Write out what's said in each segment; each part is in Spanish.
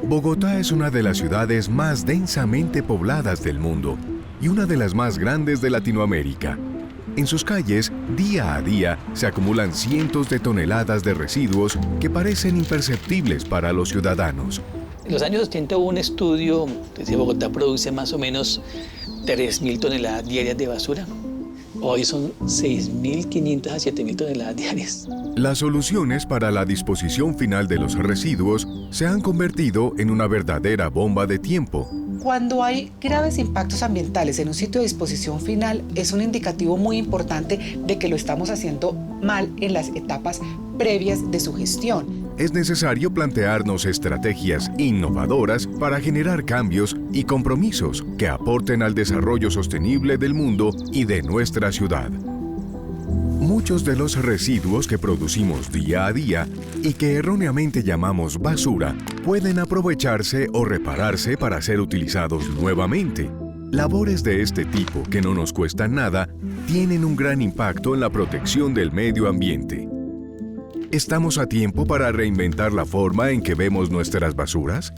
Bogotá es una de las ciudades más densamente pobladas del mundo y una de las más grandes de Latinoamérica. En sus calles, día a día, se acumulan cientos de toneladas de residuos que parecen imperceptibles para los ciudadanos. En los años 80 hubo un estudio que decía Bogotá produce más o menos 3.000 toneladas diarias de basura. Hoy son 6.500 a 7.000 toneladas diarias. Las soluciones para la disposición final de los residuos se han convertido en una verdadera bomba de tiempo. Cuando hay graves impactos ambientales en un sitio de disposición final, es un indicativo muy importante de que lo estamos haciendo mal en las etapas previas de su gestión. Es necesario plantearnos estrategias innovadoras para generar cambios y compromisos que aporten al desarrollo sostenible del mundo y de nuestra ciudad. Muchos de los residuos que producimos día a día y que erróneamente llamamos basura pueden aprovecharse o repararse para ser utilizados nuevamente. Labores de este tipo, que no nos cuestan nada, tienen un gran impacto en la protección del medio ambiente. ¿Estamos a tiempo para reinventar la forma en que vemos nuestras basuras?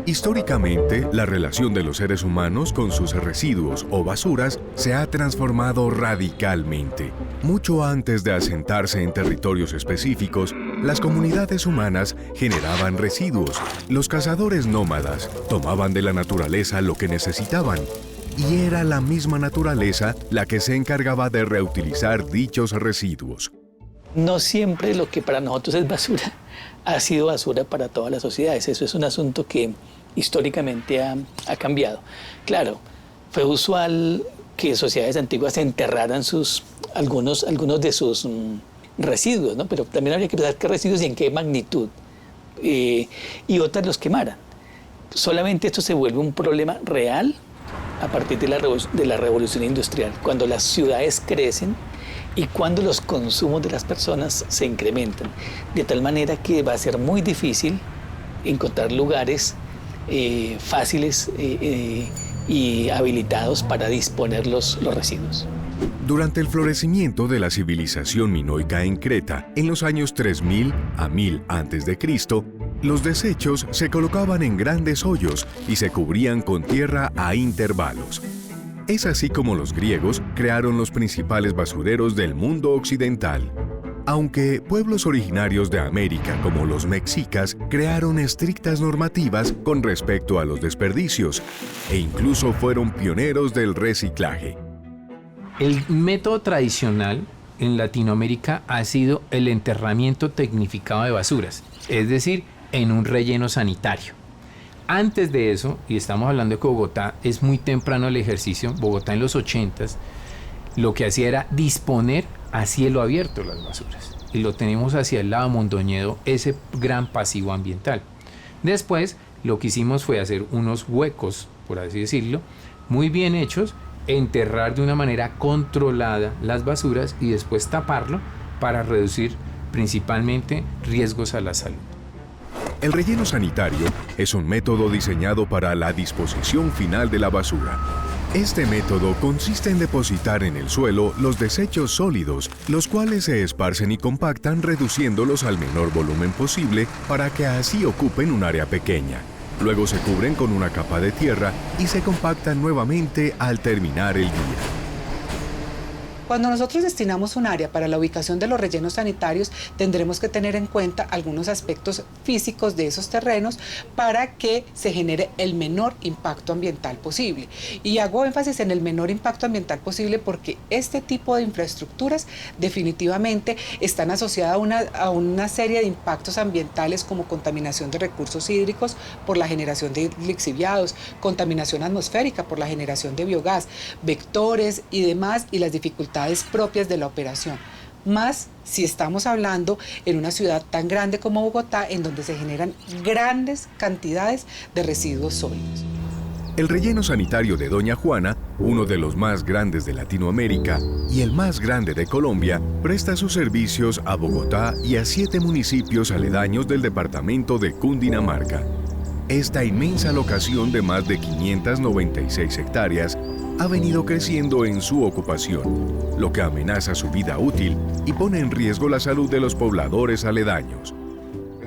Históricamente, la relación de los seres humanos con sus residuos o basuras se ha transformado radicalmente. Mucho antes de asentarse en territorios específicos, las comunidades humanas generaban residuos. Los cazadores nómadas tomaban de la naturaleza lo que necesitaban, y era la misma naturaleza la que se encargaba de reutilizar dichos residuos. No siempre lo que para nosotros es basura ha sido basura para todas las sociedades. Eso es un asunto que históricamente ha cambiado. Fue usual que sociedades antiguas enterraran algunos de sus residuos, ¿no? Pero también habría que pensar qué residuos y en qué magnitud. Y otras los quemaran. Solamente esto se vuelve un problema real a partir de la revolución industrial, cuando las ciudades crecen y cuando los consumos de las personas se incrementan, de tal manera que va a ser muy difícil encontrar lugares fáciles y habilitados para disponer los residuos. Durante el florecimiento de la civilización minoica en Creta, en los años 3000 a 1000 a.C., los desechos se colocaban en grandes hoyos y se cubrían con tierra a intervalos. Es así como los griegos crearon los principales basureros del mundo occidental. Aunque pueblos originarios de América, como los mexicas, crearon estrictas normativas con respecto a los desperdicios e incluso fueron pioneros del reciclaje. El método tradicional en Latinoamérica ha sido el enterramiento tecnificado de basuras, es decir, en un relleno sanitario. Antes de eso, y estamos hablando de que Bogotá es muy temprano el ejercicio, Bogotá en los 80s, lo que hacía era disponer a cielo abierto las basuras. Y lo tenemos hacia el lado Mondoñedo, ese gran pasivo ambiental. Después, lo que hicimos fue hacer unos huecos, por así decirlo, muy bien hechos, enterrar de una manera controlada las basuras y después taparlo para reducir principalmente riesgos a la salud. El relleno sanitario es un método diseñado para la disposición final de la basura. Este método consiste en depositar en el suelo los desechos sólidos, los cuales se esparcen y compactan reduciéndolos al menor volumen posible para que así ocupen un área pequeña. Luego se cubren con una capa de tierra y se compactan nuevamente al terminar el día. Cuando nosotros destinamos un área para la ubicación de los rellenos sanitarios, tendremos que tener en cuenta algunos aspectos físicos de esos terrenos para que se genere el menor impacto ambiental posible. Y hago énfasis en el menor impacto ambiental posible porque este tipo de infraestructuras definitivamente están asociadas a una serie de impactos ambientales como contaminación de recursos hídricos por la generación de lixiviados, contaminación atmosférica por la generación de biogás, vectores y demás, y las dificultades propias de la operación. más si estamos hablando en una ciudad tan grande como Bogotá, en donde se generan grandes cantidades de residuos sólidos. El relleno sanitario de Doña Juana, uno de los más grandes de Latinoamérica y el más grande de Colombia, presta sus servicios a Bogotá y a 7 municipios aledaños del departamento de Cundinamarca. Esta inmensa locación de más de 596 hectáreas ha venido creciendo en su ocupación, lo que amenaza su vida útil y pone en riesgo la salud de los pobladores aledaños.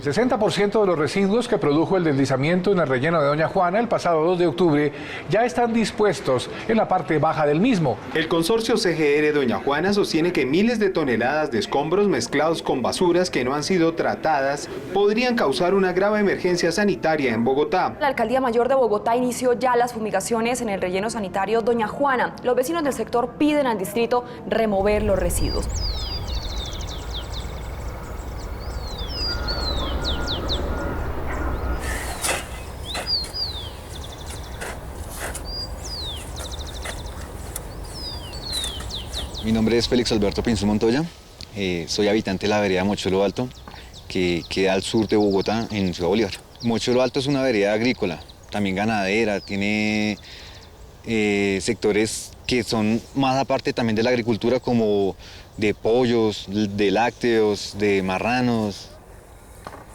El 60% de los residuos que produjo el deslizamiento en el relleno de Doña Juana el pasado 2 de octubre ya están dispuestos en la parte baja del mismo. El consorcio CGR Doña Juana sostiene que miles de toneladas de escombros mezclados con basuras que no han sido tratadas podrían causar una grave emergencia sanitaria en Bogotá. La Alcaldía Mayor de Bogotá inició ya las fumigaciones en el relleno sanitario Doña Juana. Los vecinos del sector piden al distrito remover los residuos. Mi nombre es Félix Alberto Pinzón Montoya, soy habitante de la vereda Mochuelo Alto, que queda al sur de Bogotá, en Ciudad Bolívar. Mochuelo Alto es una vereda agrícola, también ganadera, tiene sectores que son más aparte también de la agricultura, como de pollos, de lácteos, de marranos.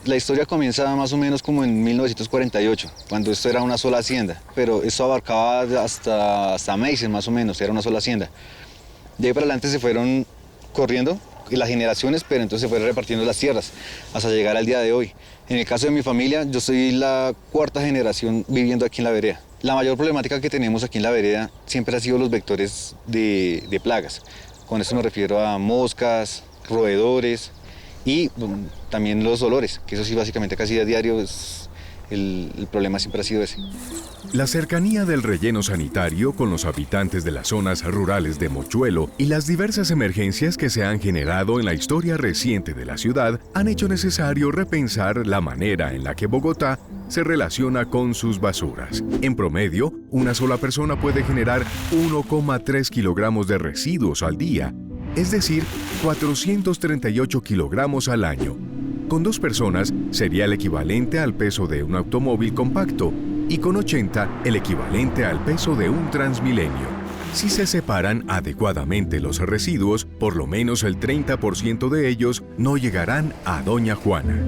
La historia comienza más o menos como en 1948, cuando esto era una sola hacienda, pero esto abarcaba hasta Meissen más o menos, era una sola hacienda. De ahí para adelante se fueron corriendo las generaciones, pero entonces se fueron repartiendo las tierras hasta llegar al día de hoy. En el caso de mi familia, yo soy la 4ª generación viviendo aquí en la vereda. La mayor problemática que tenemos aquí en la vereda siempre ha sido los vectores de plagas. Con esto me refiero a moscas, roedores y también los olores, que eso sí básicamente casi a diario el problema siempre ha sido ese. La cercanía del relleno sanitario con los habitantes de las zonas rurales de Mochuelo y las diversas emergencias que se han generado en la historia reciente de la ciudad han hecho necesario repensar la manera en la que Bogotá se relaciona con sus basuras. En promedio, una sola persona puede generar 1,3 kilogramos de residuos al día, es decir, 438 kilogramos al año. Con 2 personas sería el equivalente al peso de un automóvil compacto y con 80 el equivalente al peso de un Transmilenio. Si se separan adecuadamente los residuos, por lo menos el 30% de ellos no llegarán a Doña Juana.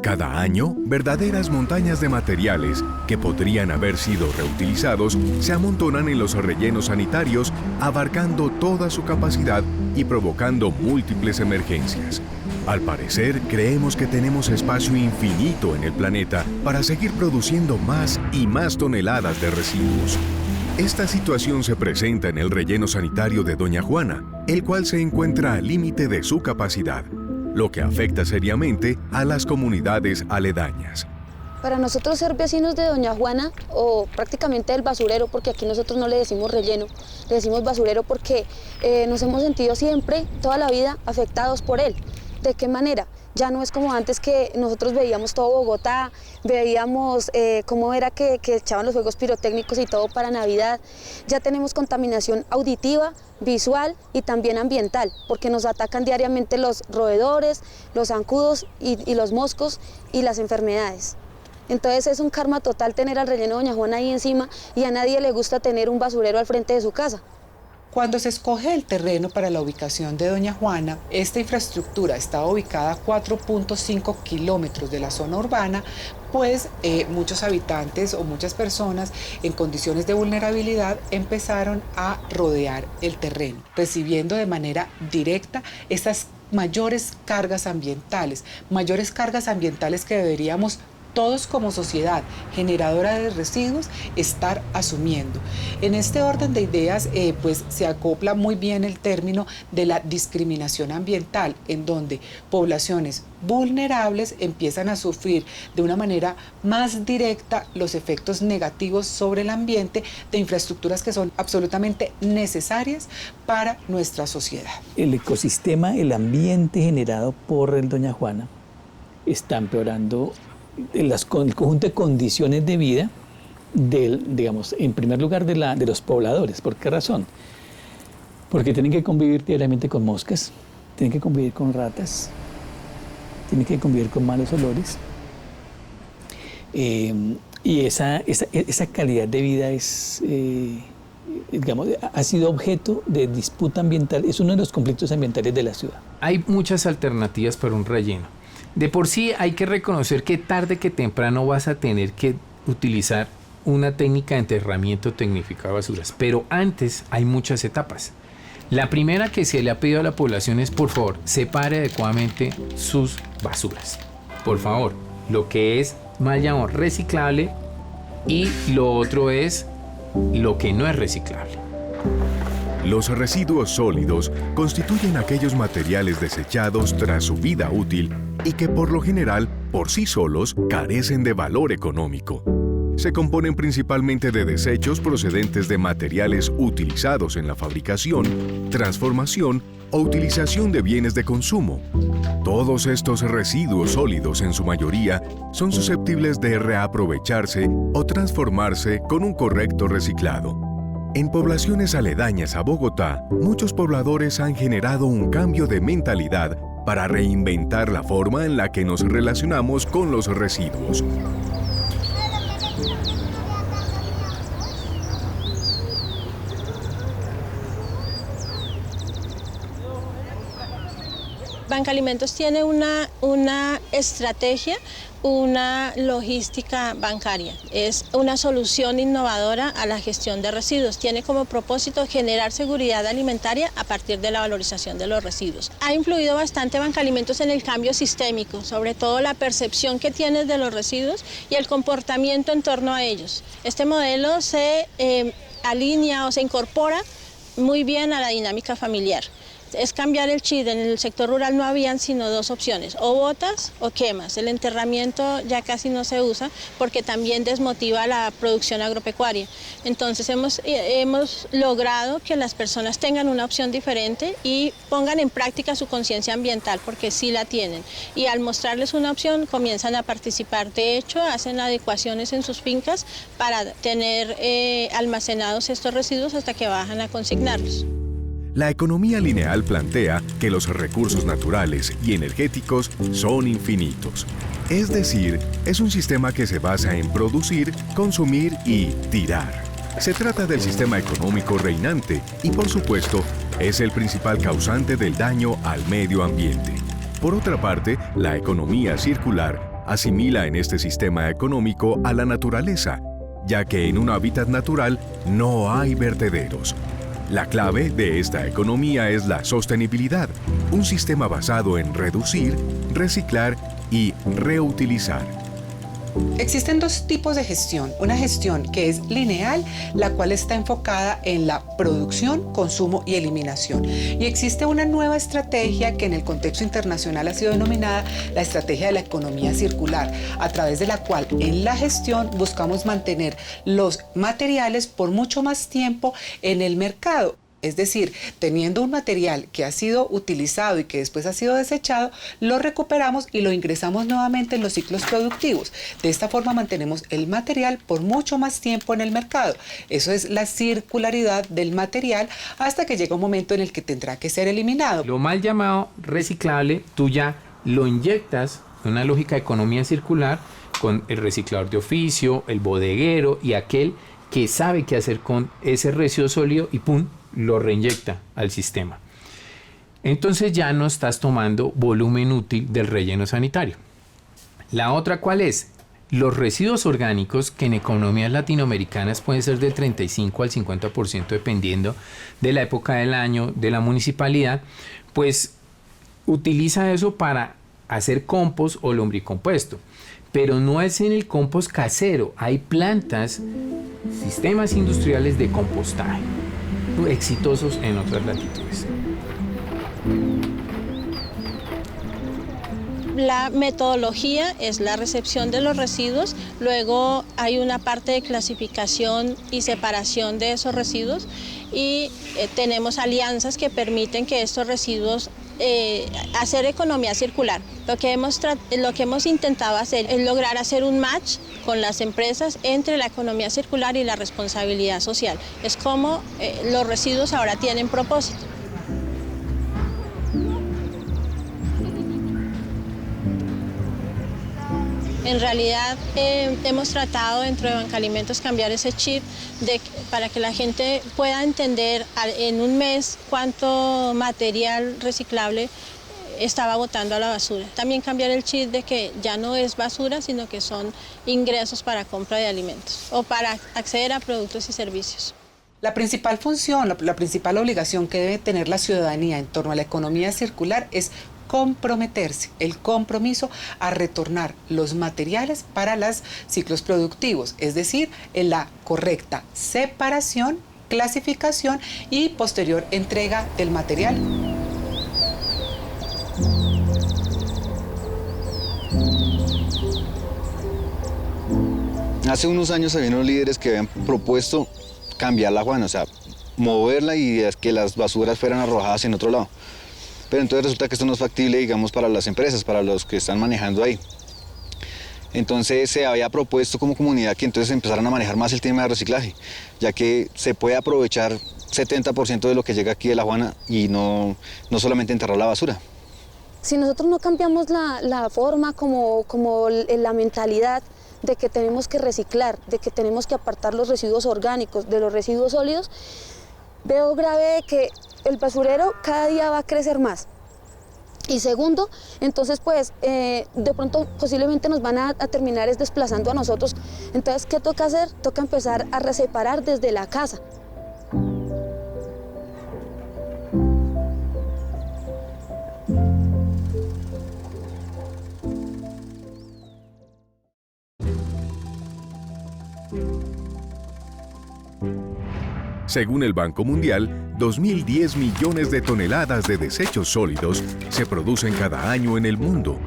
Cada año, verdaderas montañas de materiales que podrían haber sido reutilizados se amontonan en los rellenos sanitarios, abarcando toda su capacidad y provocando múltiples emergencias. Al parecer, creemos que tenemos espacio infinito en el planeta para seguir produciendo más y más toneladas de residuos. Esta situación se presenta en el relleno sanitario de Doña Juana, el cual se encuentra al límite de su capacidad, lo que afecta seriamente a las comunidades aledañas. Para nosotros ser vecinos de Doña Juana, o prácticamente del basurero, porque aquí nosotros no le decimos relleno, le decimos basurero porque nos hemos sentido siempre, toda la vida, afectados por él. ¿De qué manera? Ya no es como antes que nosotros veíamos todo Bogotá, veíamos cómo era que echaban los fuegos pirotécnicos y todo para Navidad. Ya tenemos contaminación auditiva, visual y también ambiental, porque nos atacan diariamente los roedores, los zancudos y los moscos y las enfermedades. Entonces es un karma total tener al relleno Doña Juana ahí encima y a nadie le gusta tener un basurero al frente de su casa. Cuando se escoge el terreno para la ubicación de Doña Juana, esta infraestructura estaba ubicada a 4.5 kilómetros de la zona urbana, pues muchos habitantes o muchas personas en condiciones de vulnerabilidad empezaron a rodear el terreno, recibiendo de manera directa estas mayores cargas ambientales que deberíamos todos como sociedad generadora de residuos estar asumiendo. En este orden de ideas pues se acopla muy bien el término de la discriminación ambiental, en donde poblaciones vulnerables empiezan a sufrir de una manera más directa los efectos negativos sobre el ambiente de infraestructuras que son absolutamente necesarias para nuestra sociedad. El ecosistema, el ambiente generado por el Doña Juana está empeorando el conjunto de condiciones de vida digamos, en primer lugar de los pobladores. ¿Por qué razón? Porque tienen que convivir diariamente con moscas, tienen que convivir con ratas, tienen que convivir con malos olores. Y esa calidad de vida digamos, ha sido objeto de disputa ambiental, es uno de los conflictos ambientales de la ciudad. Hay muchas alternativas para un relleno. De por sí hay que reconocer que tarde que temprano vas a tener que utilizar una técnica de enterramiento tecnificado de basuras, pero antes hay muchas etapas. La primera que se le ha pedido a la población es, por favor, separe adecuadamente sus basuras. Por favor, lo que es mal llamado reciclable y lo otro es lo que no es reciclable. Los residuos sólidos constituyen aquellos materiales desechados tras su vida útil y que por lo general, por sí solos, carecen de valor económico. Se componen principalmente de desechos procedentes de materiales utilizados en la fabricación, transformación o utilización de bienes de consumo. Todos estos residuos sólidos, en su mayoría, son susceptibles de reaprovecharse o transformarse con un correcto reciclado. En poblaciones aledañas a Bogotá, muchos pobladores han generado un cambio de mentalidad para reinventar la forma en la que nos relacionamos con los residuos. Bancalimentos tiene una estrategia, una logística bancaria. Es una solución innovadora a la gestión de residuos. Tiene como propósito generar seguridad alimentaria a partir de la valorización de los residuos. Ha influido bastante Bancalimentos en el cambio sistémico, sobre todo la percepción que tienes de los residuos y el comportamiento en torno a ellos. Este modelo se alinea o se incorpora muy bien a la dinámica familiar. Es cambiar el chip. En el sector rural no habían sino dos opciones, o botas o quemas. El enterramiento ya casi no se usa porque también desmotiva la producción agropecuaria. Entonces hemos logrado que las personas tengan una opción diferente y pongan en práctica su conciencia ambiental, porque sí la tienen. Y al mostrarles una opción comienzan a participar. De hecho, hacen adecuaciones en sus fincas para tener almacenados estos residuos hasta que bajan a consignarlos. La economía lineal plantea que los recursos naturales y energéticos son infinitos. Es decir, es un sistema que se basa en producir, consumir y tirar. Se trata del sistema económico reinante y, por supuesto, es el principal causante del daño al medio ambiente. Por otra parte, la economía circular asimila en este sistema económico a la naturaleza, ya que en un hábitat natural no hay vertederos. La clave de esta economía es la sostenibilidad, un sistema basado en reducir, reciclar y reutilizar. Existen dos tipos de gestión. Una gestión que es lineal, la cual está enfocada en la producción, consumo y eliminación. Y existe una nueva estrategia que en el contexto internacional ha sido denominada la estrategia de la economía circular, a través de la cual en la gestión buscamos mantener los materiales por mucho más tiempo en el mercado. Es decir, teniendo un material que ha sido utilizado y que después ha sido desechado, lo recuperamos y lo ingresamos nuevamente en los ciclos productivos. De esta forma mantenemos el material por mucho más tiempo en el mercado. Eso es la circularidad del material hasta que llega un momento en el que tendrá que ser eliminado. Lo mal llamado reciclable, tú ya lo inyectas en una lógica de economía circular con el reciclador de oficio, el bodeguero y aquel que sabe qué hacer con ese residuo sólido y ¡pum!, lo reinyecta al sistema. Entonces ya no estás tomando volumen útil del relleno sanitario. La otra, ¿cuál es? Los residuos orgánicos, que en economías latinoamericanas pueden ser del 35 al 50% dependiendo de la época del año, de la municipalidad, pues utiliza eso para hacer compost o lombricompuesto. Pero no es en el compost casero, hay plantas, sistemas industriales de compostaje exitosos en otras latitudes. La metodología es la recepción de los residuos, luego hay una parte de clasificación y separación de esos residuos y tenemos alianzas que permiten que estos residuos hacer economía circular. Lo que hemos intentado hacer es lograr hacer un match con las empresas entre la economía circular y la responsabilidad social. Es como los residuos ahora tienen propósito. En realidad hemos tratado dentro de Bancalimentos cambiar ese chip para que la gente pueda entender en un mes cuánto material reciclable estaba botando a la basura. También cambiar el chip de que ya no es basura, sino que son ingresos para compra de alimentos o para acceder a productos y servicios. La principal función, la principal obligación que debe tener la ciudadanía en torno a la economía circular es comprometerse, el compromiso a retornar los materiales para los ciclos productivos, es decir, en la correcta separación, clasificación y posterior entrega del material. Hace unos años había unos líderes que habían propuesto cambiar la Juana, o sea, moverla y que las basuras fueran arrojadas en otro lado. Pero entonces resulta que esto no es factible, digamos, para las empresas, para los que están manejando ahí. Entonces se había propuesto como comunidad que entonces empezaran a manejar más el tema de reciclaje, ya que se puede aprovechar 70% de lo que llega aquí de la Juana y no solamente enterrar la basura. Si nosotros no cambiamos la forma, como la mentalidad de que tenemos que reciclar, de que tenemos que apartar los residuos orgánicos de los residuos sólidos, veo grave que el basurero cada día va a crecer más. Y segundo, entonces pues de pronto posiblemente nos van a terminar desplazando a nosotros. Entonces, ¿qué toca hacer? Toca empezar a reseparar desde la casa. Según el Banco Mundial, 2.010 millones de toneladas de desechos sólidos se producen cada año en el mundo.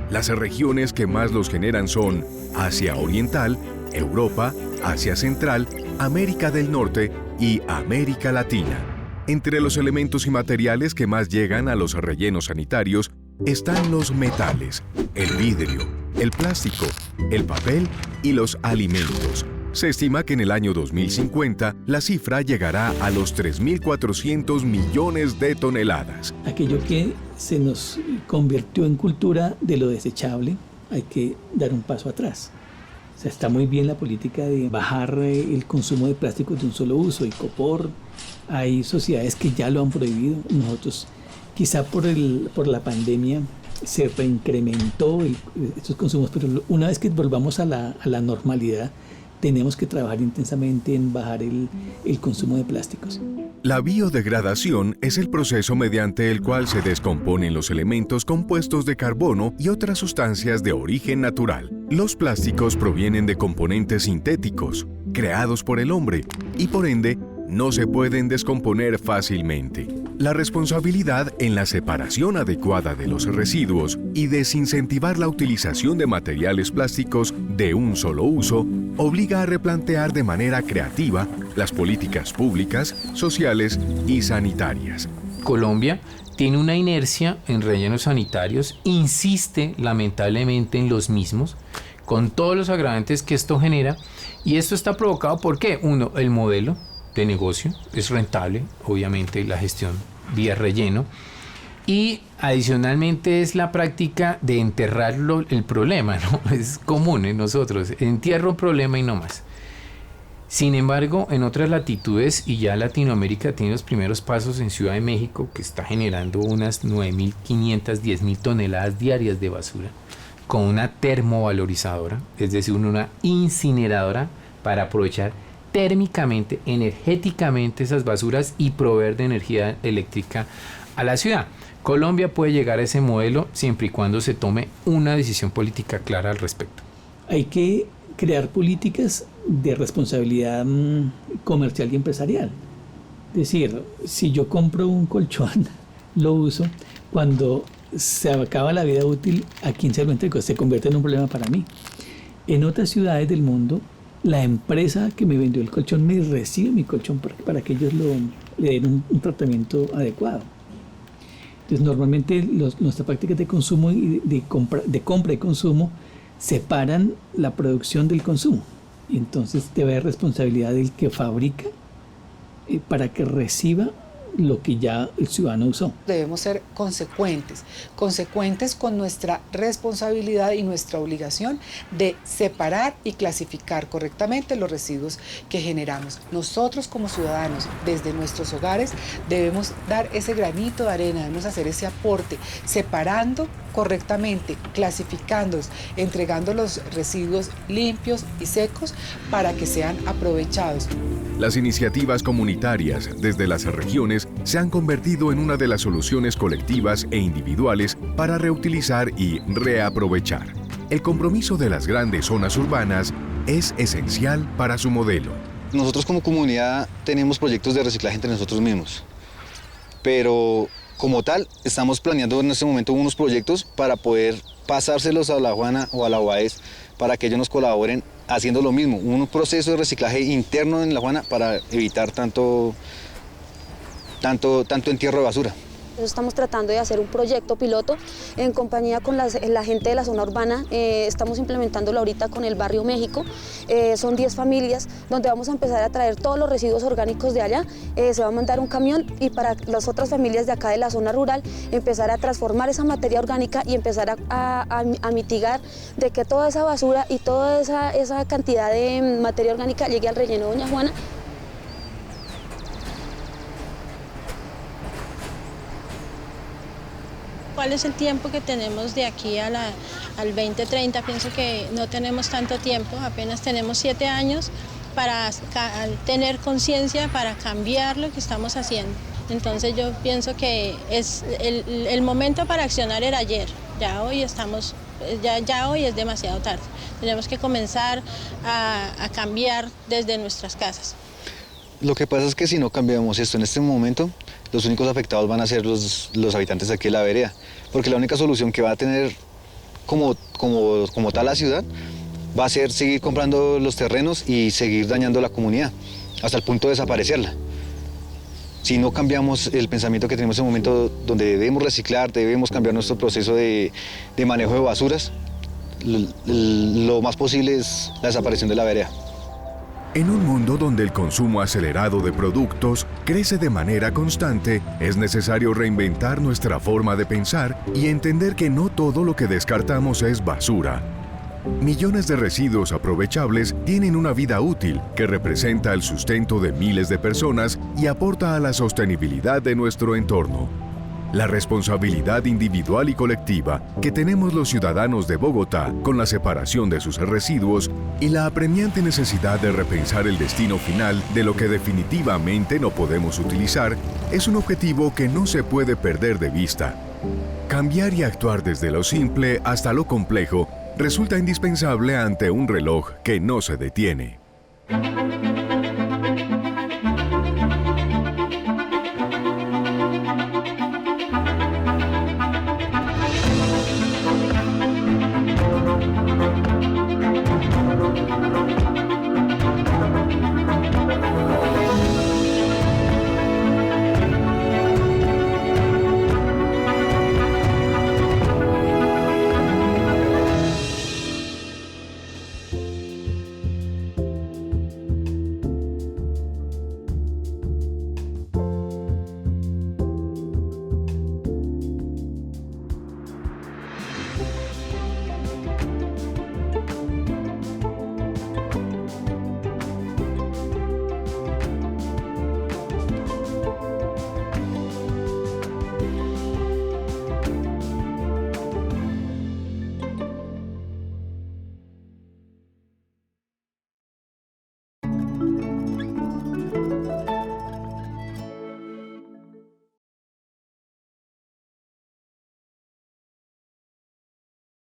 Las regiones que más los generan son Asia Oriental, Europa, Asia Central, América del Norte y América Latina. Entre los elementos y materiales que más llegan a los rellenos sanitarios están los metales, el vidrio, el plástico, el papel y los alimentos. Se estima que en el año 2050 la cifra llegará a los 3.400 millones de toneladas. Aquello que se nos convirtió en cultura de lo desechable, hay que dar un paso atrás. O sea, está muy bien la política de bajar el consumo de plásticos de un solo uso. Icopor, hay sociedades que ya lo han prohibido. Nosotros, quizá por la pandemia, se reincrementó estos consumos, pero una vez que volvamos a la normalidad, tenemos que trabajar intensamente en bajar el consumo de plásticos. La biodegradación es el proceso mediante el cual se descomponen los elementos compuestos de carbono y otras sustancias de origen natural. Los plásticos provienen de componentes sintéticos, creados por el hombre, y por ende, no se pueden descomponer fácilmente. La responsabilidad en la separación adecuada de los residuos y desincentivar la utilización de materiales plásticos de un solo uso obliga a replantear de manera creativa las políticas públicas, sociales y sanitarias. Colombia tiene una inercia en rellenos sanitarios, insiste lamentablemente en los mismos, con todos los agravantes que esto genera, y esto está provocado por ¿qué? Uno, el modelo de negocio, es rentable, obviamente, la gestión vía relleno, y adicionalmente es la práctica de enterrar el problema, ¿no? Es común en nosotros, entierro un problema y no más. Sin embargo, en otras latitudes, y ya Latinoamérica tiene los primeros pasos en Ciudad de México, que está generando unas 9.500, 10.000 toneladas diarias de basura, con una termovalorizadora, es decir, una incineradora para aprovechar térmicamente, energéticamente esas basuras y proveer de energía eléctrica a la ciudad. Colombia puede llegar a ese modelo siempre y cuando se tome una decisión política clara al respecto. Hay que crear políticas de responsabilidad comercial y empresarial. Es decir, si yo compro un colchón, lo uso, cuando se acaba la vida útil, ¿a quién se lo entrego? Se convierte en un problema para mí. En otras ciudades del mundo, la empresa que me vendió el colchón me recibe mi colchón para que ellos le den un tratamiento adecuado. Entonces normalmente nuestras prácticas de consumo y de compra y consumo separan la producción del consumo. Y entonces debe haber responsabilidad del que fabrica para que reciba lo que ya el ciudadano usó. Debemos ser consecuentes con nuestra responsabilidad y nuestra obligación de separar y clasificar correctamente los residuos que generamos. Nosotros como ciudadanos, desde nuestros hogares, debemos dar ese granito de arena, debemos hacer ese aporte, separando correctamente, clasificándolos, entregando los residuos limpios y secos para que sean aprovechados. Las iniciativas comunitarias desde las regiones se han convertido en una de las soluciones colectivas e individuales para reutilizar y reaprovechar. El compromiso de las grandes zonas urbanas es esencial para su modelo. Nosotros como comunidad tenemos proyectos de reciclaje entre nosotros mismos, pero como tal estamos planeando en este momento unos proyectos para poder pasárselos a la Juana o a la UAES para que ellos nos colaboren haciendo lo mismo, un proceso de reciclaje interno en la Juana para evitar tanto entierro de basura. Estamos tratando de hacer un proyecto piloto en compañía con la gente de la zona urbana. Estamos implementándolo ahorita con el Barrio México. Son 10 familias donde vamos a empezar a traer todos los residuos orgánicos de allá. Se va a mandar un camión y para las otras familias de acá de la zona rural empezar a transformar esa materia orgánica y empezar a mitigar de que toda esa basura y toda esa cantidad de materia orgánica llegue al relleno de Doña Juana. ¿Cuál es el tiempo que tenemos de aquí al 2030? Pienso que no tenemos tanto tiempo, apenas tenemos 7 años para tener conciencia, para cambiar lo que estamos haciendo. Entonces yo pienso que es el momento para accionar era ayer, ya hoy es demasiado tarde. Tenemos que comenzar a cambiar desde nuestras casas. Lo que pasa es que si no cambiamos esto en este momento, los únicos afectados van a ser los habitantes de aquí de la vereda, porque la única solución que va a tener como tal la ciudad va a ser seguir comprando los terrenos y seguir dañando la comunidad, hasta el punto de desaparecerla. Si no cambiamos el pensamiento que tenemos en el momento donde debemos reciclar, debemos cambiar nuestro proceso de manejo de basuras, lo más posible es la desaparición de la vereda. En un mundo donde el consumo acelerado de productos crece de manera constante, es necesario reinventar nuestra forma de pensar y entender que no todo lo que descartamos es basura. Millones de residuos aprovechables tienen una vida útil que representa el sustento de miles de personas y aporta a la sostenibilidad de nuestro entorno. La responsabilidad individual y colectiva que tenemos los ciudadanos de Bogotá con la separación de sus residuos y la apremiante necesidad de repensar el destino final de lo que definitivamente no podemos utilizar es un objetivo que no se puede perder de vista. Cambiar y actuar desde lo simple hasta lo complejo resulta indispensable ante un reloj que no se detiene.